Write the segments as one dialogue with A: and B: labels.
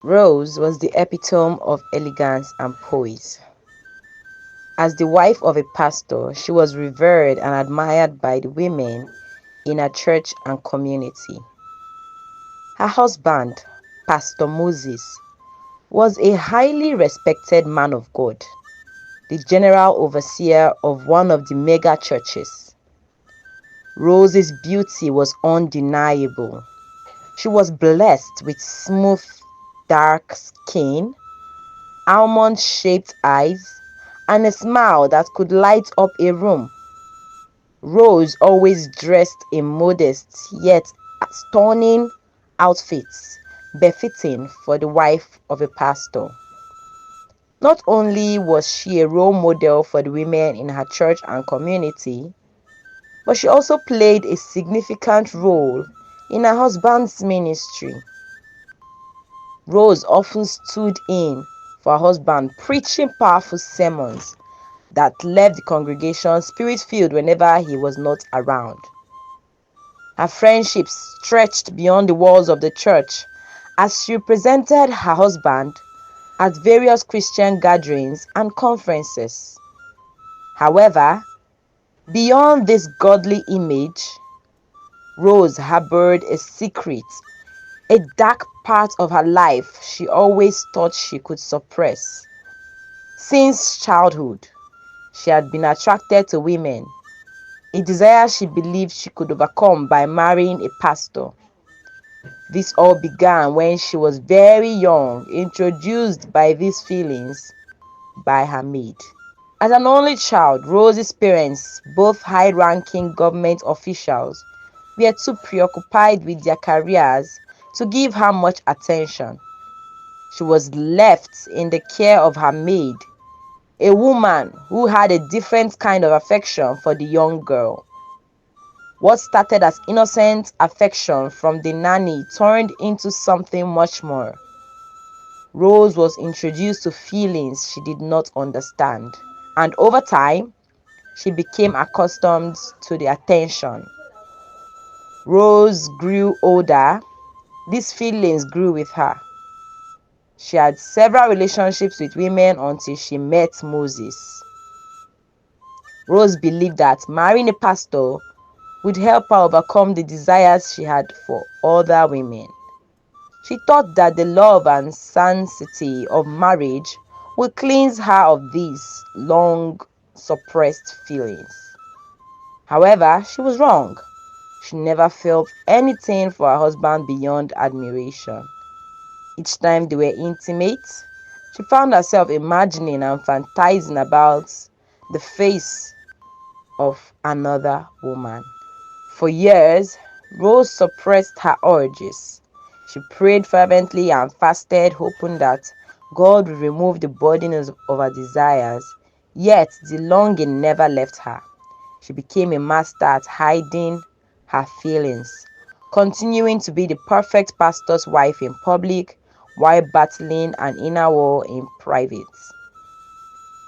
A: Rose was the epitome of elegance and poise. As the wife of a pastor, she was revered and admired by the women in her church and community. Her husband, Pastor Moses, was a highly respected man of God, the general overseer of one of the mega churches. Rose's beauty was undeniable. She was blessed with smooth, dark skin, almond-shaped eyes, and a smile that could light up a room. Rose always dressed in modest yet stunning outfits, befitting for the wife of a pastor. Not only was she a role model for the women in her church and community, but she also played a significant role in her husband's ministry. Rose often stood in for her husband, preaching powerful sermons that left the congregation spirit-filled whenever he was not around. Her friendships stretched beyond the walls of the church as she represented her husband at various Christian gatherings and conferences. However, beyond this godly image, Rose harbored a secret, a dark part of her life she always thought she could suppress. Since childhood, she had been attracted to women, a desire she believed she could overcome by marrying a pastor. This all began when she was very young, introduced by these feelings by her maid. As an only child, Rose's parents, both high-ranking government officials, were too preoccupied with their careers to give her much attention. She was left in the care of her maid, a woman who had a different kind of affection for the young girl. What started as innocent affection from the nanny turned into something much more. Rose was introduced to feelings she did not understand, and over time, she became accustomed to the attention. Rose grew older. These feelings grew with her. She had several relationships with women until she met Moses. Rose believed that marrying a pastor would help her overcome the desires she had for other women. She thought that the love and sanctity of marriage would cleanse her of these long suppressed feelings. However, she was wrong. She never felt anything for her husband beyond admiration. Each time they were intimate, she found herself imagining and fantasizing about the face of another woman. For years, Rose suppressed her urges. She prayed fervently and fasted, hoping that God would remove the burdens of her desires, yet the longing never left her. She became a master at hiding her feelings, continuing to be the perfect pastor's wife in public while battling an inner war in private.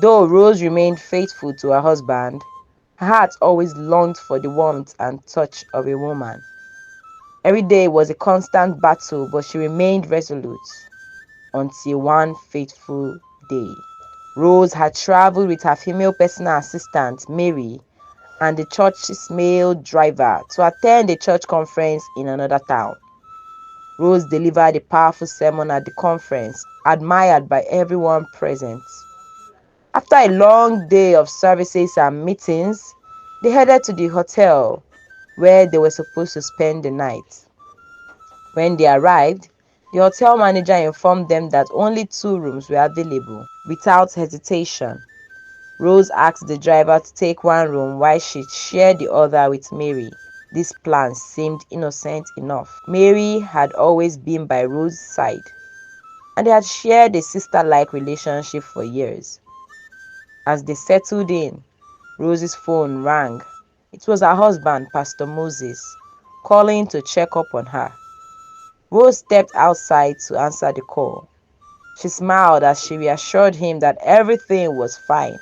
A: Though Rose remained faithful to her husband, her heart always longed for the warmth and touch of a woman. Every day was a constant battle, but she remained resolute until one fateful day. Rose had traveled with her female personal assistant, Mary, and the church's male driver to attend a church conference in another town. Rose delivered a powerful sermon at the conference, admired by everyone present. After a long day of services and meetings, they headed to the hotel where they were supposed to spend the night. When they arrived, the hotel manager informed them that only 2 rooms were available. Without hesitation, Rose asked the driver to take one room while she shared the other with Mary. This plan seemed innocent enough. Mary had always been by Rose's side, and they had shared a sister-like relationship for years. As they settled in, Rose's phone rang. It was her husband, Pastor Moses, calling to check up on her. Rose stepped outside to answer the call. She smiled as she reassured him that everything was fine.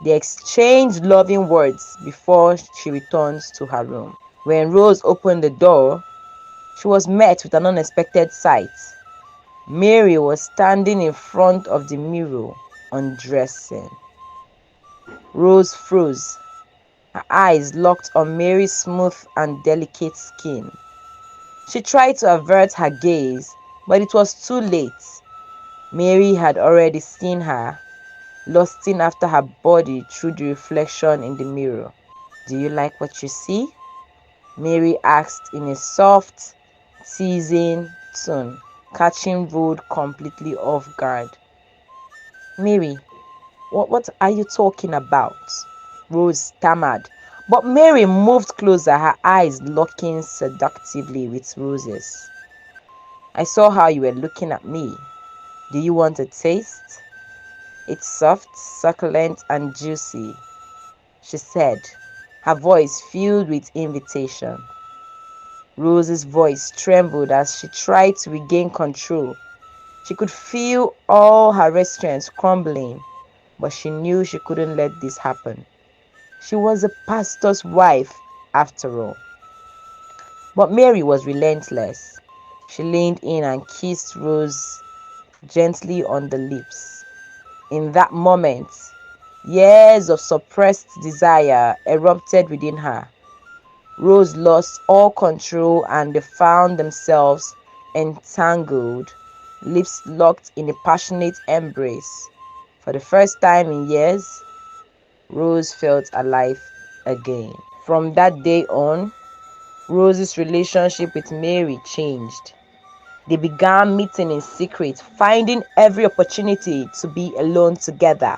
A: They exchanged loving words before she returned to her room. When Rose opened the door, she was met with an unexpected sight. Mary was standing in front of the mirror, undressing. Rose froze, her eyes locked on Mary's smooth and delicate skin. She tried to avert her gaze, but it was too late. Mary had already seen her, lusting after her body through the reflection in the mirror. "Do you like what you see?" Mary asked in a soft, teasing tone, catching Rose completely off guard. "Mary, what are you talking about?" Rose stammered, but Mary moved closer, her eyes locking seductively with Rose's. "I saw how you were looking at me. Do you want a taste?" "It's soft, succulent, and juicy," she said, her voice filled with invitation. Rose's voice trembled as she tried to regain control. She could feel all her restraints crumbling, but she knew she couldn't let this happen. She was a pastor's wife, after all. But Mary was relentless. She leaned in and kissed Rose gently on the lips. In that moment, years of suppressed desire erupted within her. Rose lost all control and they found themselves entangled, lips locked in a passionate embrace. For the first time in years, Rose felt alive again. From that day on, Rose's relationship with Mary changed. They began meeting in secret, finding every opportunity to be alone together.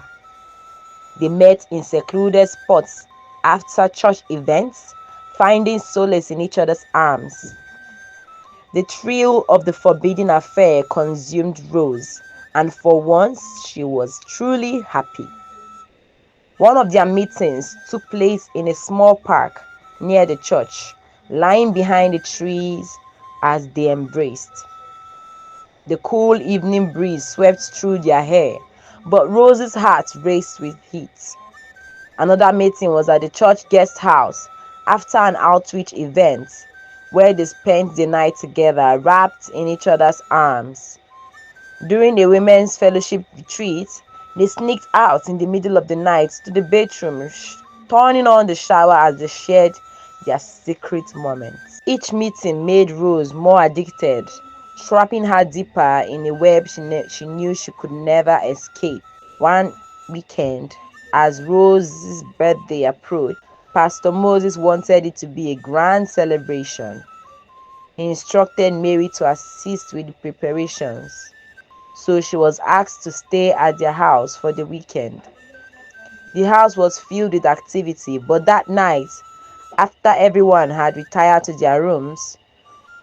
A: They met in secluded spots after church events, finding solace in each other's arms. The thrill of the forbidden affair consumed Rose, and for once she was truly happy. One of their meetings took place in a small park near the church, lying behind the trees as they embraced. The cool evening breeze swept through their hair, but Rose's heart raced with heat. Another meeting was at the church guest house after an outreach event where they spent the night together, wrapped in each other's arms. During the women's fellowship retreat, they sneaked out in the middle of the night to the bedroom, turning on the shower as they shared their secret moments. Each meeting made Rose more addicted, trapping her deeper in a web she knew she could never escape. One weekend, as Rose's birthday approached, Pastor Moses wanted it to be a grand celebration. He instructed Mary to assist with the preparations, so she was asked to stay at their house for the weekend. The house was filled with activity, but that night, after everyone had retired to their rooms,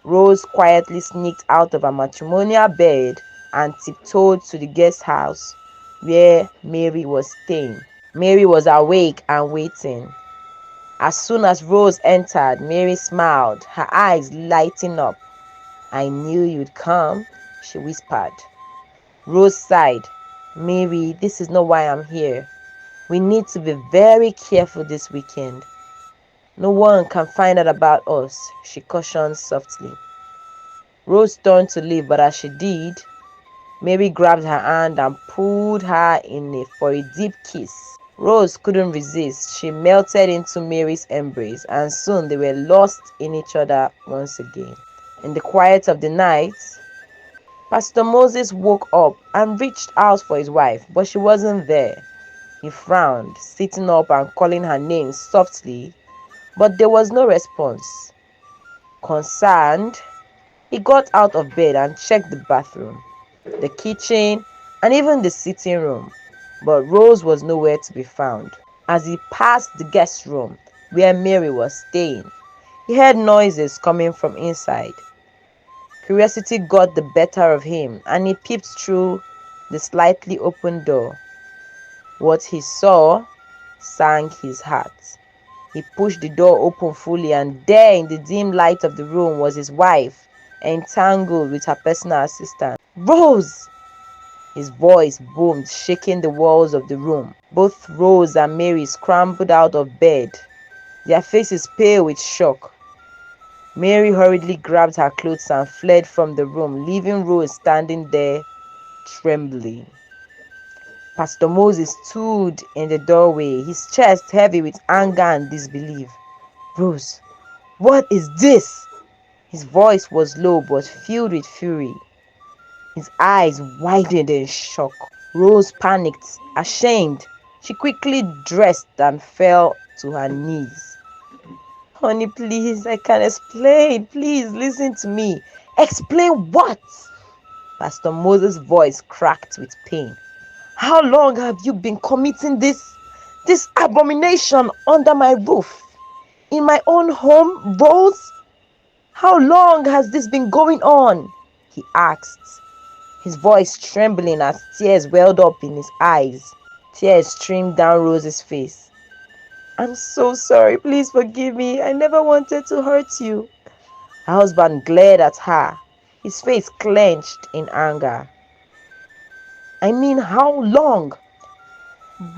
A: Rose quietly sneaked out of her matrimonial bed and tiptoed to the guest house where Mary was staying. Mary was awake and waiting. As soon as Rose entered, Mary smiled, her eyes lighting up. "I knew you'd come," she whispered. Rose sighed. "Mary, this is not why I'm here. We need to be very careful this weekend. No one can find out about us," she cautioned softly. Rose turned to leave, but as she did, Mary grabbed her hand and pulled her in for a deep kiss. Rose couldn't resist. She melted into Mary's embrace, and soon they were lost in each other once again. In the quiet of the night, Pastor Moses woke up and reached out for his wife, but she wasn't there. He frowned, sitting up and calling her name softly, but there was no response. Concerned, he got out of bed and checked the bathroom, the kitchen, and even the sitting room, but Rose was nowhere to be found. As he passed the guest room where Mary was staying, he heard noises coming from inside. Curiosity got the better of him, and he peeped through the slightly open door. What he saw sank his heart. He pushed the door open fully, and there in the dim light of the room was his wife, entangled with her personal assistant. "Rose!" His voice boomed, shaking the walls of the room. Both Rose and Mary scrambled out of bed, their faces pale with shock. Mary hurriedly grabbed her clothes and fled from the room, leaving Rose standing there trembling. Pastor Moses stood in the doorway, his chest heavy with anger and disbelief. "Rose, what is this?" His voice was low but filled with fury. His eyes widened in shock. Rose panicked, ashamed. She quickly dressed and fell to her knees. "Honey, please, I can explain. Please listen to me." "Explain what?" Pastor Moses' voice cracked with pain. "How long have you been committing this abomination under my roof? In my own home, Rose? How long has this been going on?" he asked, his voice trembling as tears welled up in his eyes. Tears streamed down Rose's face. "I'm so sorry. Please forgive me. I never wanted to hurt you." Her husband glared at her, his face clenched in anger. "I mean, how long?"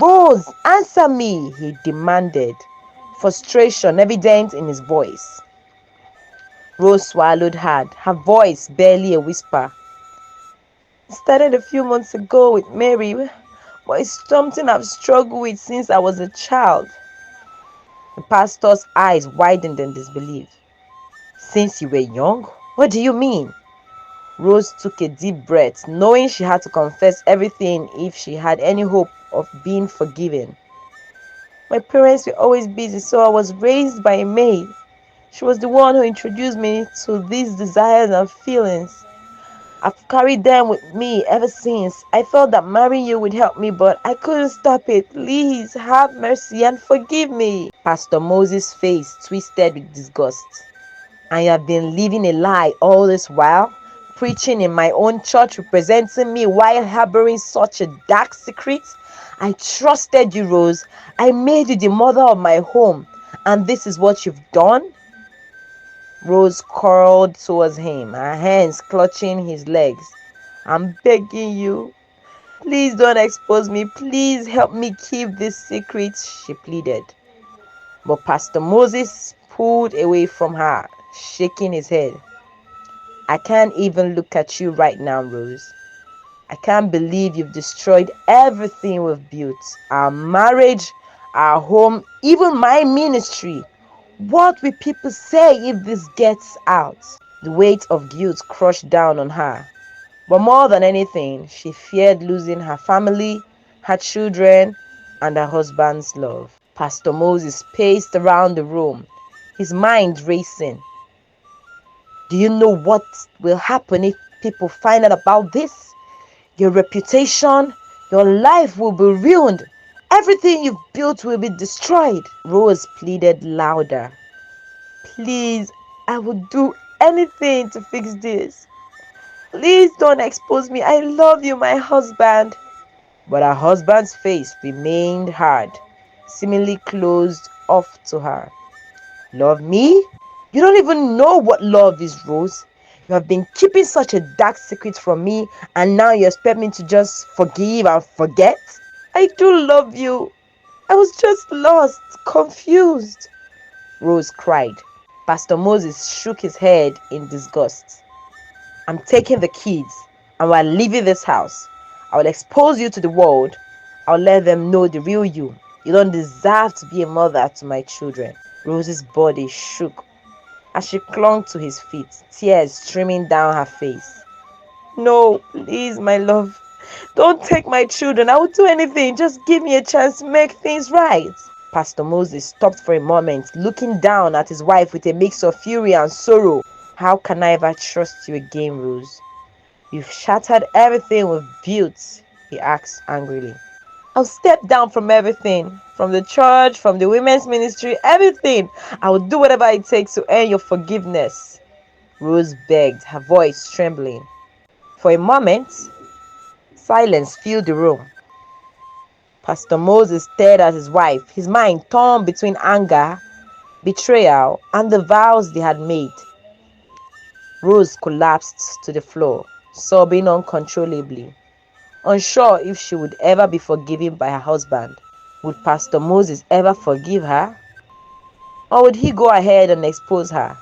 A: "Rose, answer me," he demanded, frustration evident in his voice. Rose swallowed hard, her voice barely a whisper. "It started a few months ago with Mary, but it's something I've struggled with since I was a child." The pastor's eyes widened in disbelief. "Since you were young? What do you mean?" Rose took a deep breath, knowing she had to confess everything if she had any hope of being forgiven. "My parents were always busy, so I was raised by a maid. She was the one who introduced me to these desires and feelings. I've carried them with me ever since. I thought that marrying you would help me, but I couldn't stop it. Please have mercy and forgive me." Pastor Moses' face twisted with disgust. "And you have been living a lie all this while? Preaching in my own church, representing me while harboring such a dark secret? I trusted you, Rose. I made you the mother of my home, and this is what you've done?" Rose curled towards him, her hands clutching his legs. "I'm begging you. Please don't expose me. Please help me keep this secret," she pleaded. But Pastor Moses pulled away from her, shaking his head. "I can't even look at you right now, Rose. I can't believe you've destroyed everything we've built. Our marriage, our home, even my ministry. What will people say if this gets out?" The weight of guilt crushed down on her. But more than anything, she feared losing her family, her children, and her husband's love. Pastor Moses paced around the room, his mind racing. "Do you know what will happen if people find out about this? Your reputation, your life will be ruined. Everything you've built will be destroyed." Rose pleaded louder. "Please, I would do anything to fix this. Please don't expose me. I love you, my husband." But her husband's face remained hard, seemingly closed off to her. "Love me? You don't even know what love is, Rose. You have been keeping such a dark secret from me, and now you expect me to just forgive and forget?" "I do love you. I was just lost, confused," Rose cried. Pastor Moses shook his head in disgust. "I'm taking the kids, and we're leaving this house. I will expose you to the world. I'll let them know the real you. You don't deserve to be a mother to my children." Rose's body shook as she clung to his feet, tears streaming down her face. "No, please, my love. Don't take my children. I will do anything. Just give me a chance to make things right." Pastor Moses stopped for a moment, looking down at his wife with a mix of fury and sorrow. "How can I ever trust you again, Rose? You've shattered everything we've built," he asked angrily. "I'll step down from everything, from the church, from the women's ministry, everything. I will do whatever it takes to earn your forgiveness," Rose begged, her voice trembling. For a moment, silence filled the room. Pastor Moses stared at his wife, his mind torn between anger, betrayal, and the vows they had made. Rose collapsed to the floor, sobbing uncontrollably, unsure if she would ever be forgiven by her husband. Would Pastor Moses ever forgive her? Or would he go ahead and expose her?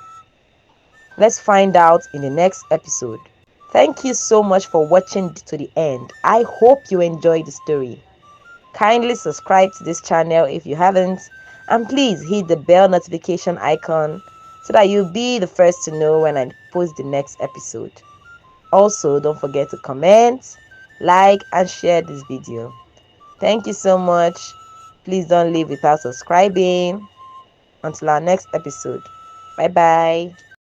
A: Let's find out in the next episode. Thank you so much for watching to the end. I hope you enjoyed the story. Kindly subscribe to this channel if you haven't, and please hit the bell notification icon so that you'll be the first to know when I post the next episode. Also, don't forget to comment, like, and share this video. Thank you so much. Please don't leave without subscribing. Until our next episode. Bye bye.